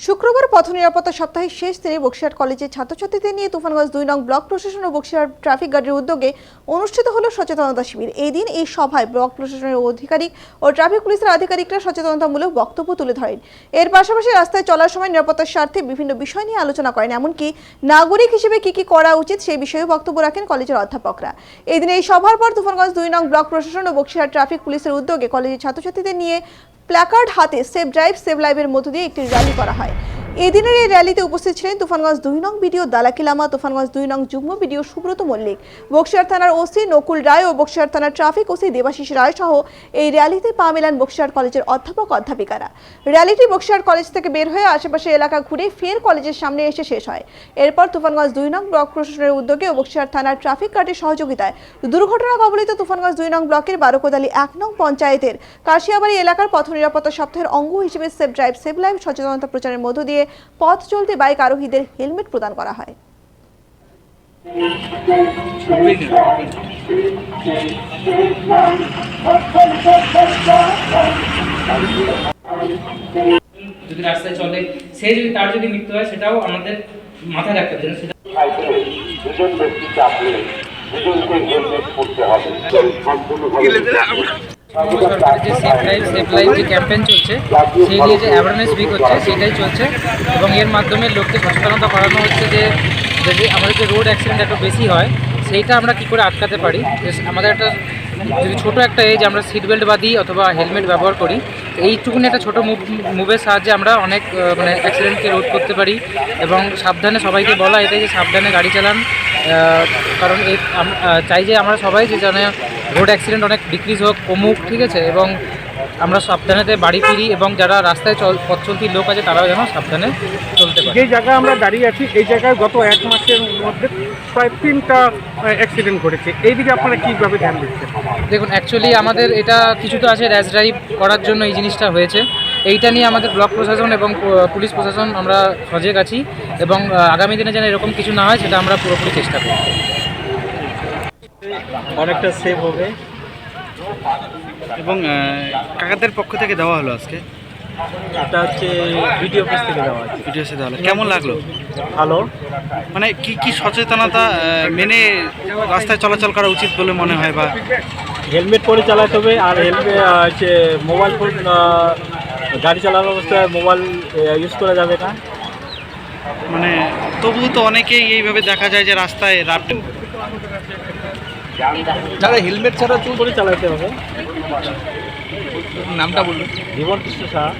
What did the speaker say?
শুক্রবার পথ নিরাপত্তা সপ্তাহের শেষ দিনে বক্সিরহাট কলেজের ছাত্রছাত্রীদের নিয়ে তুফানগঞ্জ 2 নং ব্লক প্রশাসন ও বক্সিরহাট ট্রাফিক গার্ডের উদ্যোগে অনুষ্ঠিত হলো সচেতনতা শিবির। এই দিন এই সভায় ব্লক প্রশাসনের আধিকারিক ও ট্রাফিক পুলিশের আধিকারিকরা সচেতনতামূলক বক্তব্য তুলে ধরেন। এর পাশাপাশি রাস্তায় চলার সময় নিরাপত্তার স্বার্থে বিভিন্ন বিষয় নিয়ে আলোচনা করেন, এমনকি নাগরিক হিসেবে কি করা উচিত সেই বিষয়েও বক্তব্য রাখেন কলেজের অধ্যাপকরা। এই দিন এই সভার পর তুফানগঞ্জ 2 নং ব্লক প্রশাসন ও বক্সিরহাট ট্রাফিক পুলিশের উদ্যোগে কলেজের ছাত্রছাত্রীদের নিয়ে প্ল্যাকার্ড হাতে সেভ ড্রাইভ সেভ লাইভের মধ্য দিয়ে একটি র্যালি করা হয়। এই দিনের এই র্যালিতে উপস্থিত ছিলেন তুফানগঞ্জ 2 নং বিডিও দালাকি লামা, তুফানগঞ্জ 2 নং যুগ্ম বিডিও সুব্রত মল্লিক, বক্সিরহাট থানার ওসি নকুল রায় ও বক্সিরহাট থানার ট্রাফিক ওসি দেবাশিস রায় সহ এই র্যালিতে পা মেলান বক্সিরহাট কলেজের অধ্যাপক অধ্যাপিকারা। র্যালিটি বক্সিরহাট কলেজ থেকে বের হয়ে আশেপাশের এলাকা ঘুরে ফের কলেজের সামনে এসে শেষ হয়। এরপর তুফানগঞ্জ 2 নং ব্লক প্রশাসনের উদ্যোগে ও বক্সিরহাট থানার ট্রাফিক গার্ডের সহযোগিতায় দুর্ঘটনা কবলিত তুফানগঞ্জ 2 নং ব্লকের বারোকোদালি 1 নং পঞ্চায়েতের কাশিয়াবাড়ি এলাকার পথ নিরাপত্তা সপ্তাহের অঙ্গ হিসেবে সেভ ড্রাইভ সেভ লাইভ সচেতনতা প্রচারের মধ্য দিয়ে পথ চলতে বাইক আরোহীদের হেলমেট প্রদান করা হয়। যদি রাস্তায় চলে সে যদি তার যদি মৃত্যু হয় সেটাও আমাদের মাথায় রাখতে হবে। সেটা দুজন ব্যক্তি চাপলে দুজনকে হেলমেট পরতে হবে। সরকারের যে সেফ ড্রাইভ সেফ লাইফ যে ক্যাম্পেইন চলছে সেই নিয়ে যে অ্যাওয়ারনেস উইক হচ্ছে সেটাই চলছে এবং এর মাধ্যমে লোককে সচেতনতা করানো হচ্ছে যে যদি আমাদের যে রোড অ্যাক্সিডেন্ট একটু বেশি হয় সেইটা আমরা কী করে আটকাতে পারি। আমাদের একটা যদি ছোটো একটা এজ আমরা সিট বেল্ট বাঁধি অথবা হেলমেট ব্যবহার করি, এইটুকুনি একটা ছোটো মুভের সাহায্যে আমরা অনেক মানে অ্যাক্সিডেন্টকে রোধ করতে পারি এবং সাবধানে সবাইকে বলা এটাই যে সাবধানে গাড়ি চালান, কারণ এই চাই যে আমরা সবাই যে জানে রোড অ্যাক্সিডেন্ট অনেক ডিক্রিজ হোক, কমুক, ঠিক আছে, এবং আমরা সাবধানেতে বাড়ি ফিরি এবং যারা রাস্তায় পথ চলতি লোক আছে তারাও যেন সাবধানে চলতে পারে। যে জায়গায় আমরা দাঁড়িয়ে আছি এই জায়গায় গত 1 মাসের মধ্যে প্রায় 3টা অ্যাক্সিডেন্ট ঘটেছে, এই দিকে আপনারা কীভাবে ধ্যান দিচ্ছেন? দেখুন, অ্যাকচুয়ালি আমাদের এটা কিছু তো আছে র্যাশ ড্রাইভ করার জন্য এই জিনিসটা হয়েছে, এইটা নিয়ে আমাদের ব্লক প্রশাসন এবং পুলিশ প্রশাসন আমরা সজাগ আছি এবং আগামী দিনে যেন এরকম কিছু না হয় সেটা আমরা পুরোপুরি চেষ্টা করি। অনেকটা সেভ হবে এবং কাকাদের পক্ষ থেকে দেওয়া হলো আজকে। এটা হচ্ছে ভিডিও অফিস থেকে দেওয়া হচ্ছে। ভিডিও দেওয়া হলো, কেমন লাগলো? ভালো। মানে কি সচেতনতা মেনে রাস্তায় চলাচল করা উচিত বলে মনে হয়? বা হেলমেট পরে চালাতে হবে, আর হেলমেট হচ্ছে মোবাইল ফোন গাড়ি চালানোর অবস্থায় মোবাইল ইউজ করা যাবে না। মানে তবুও তো অনেকেই এইভাবে দেখা যায় যে রাস্তায় যারা হেলমেট ছাড়া চুল করে চালাতে হবে। নামটা বলুন। জীবন কৃষ্ণ সাহা।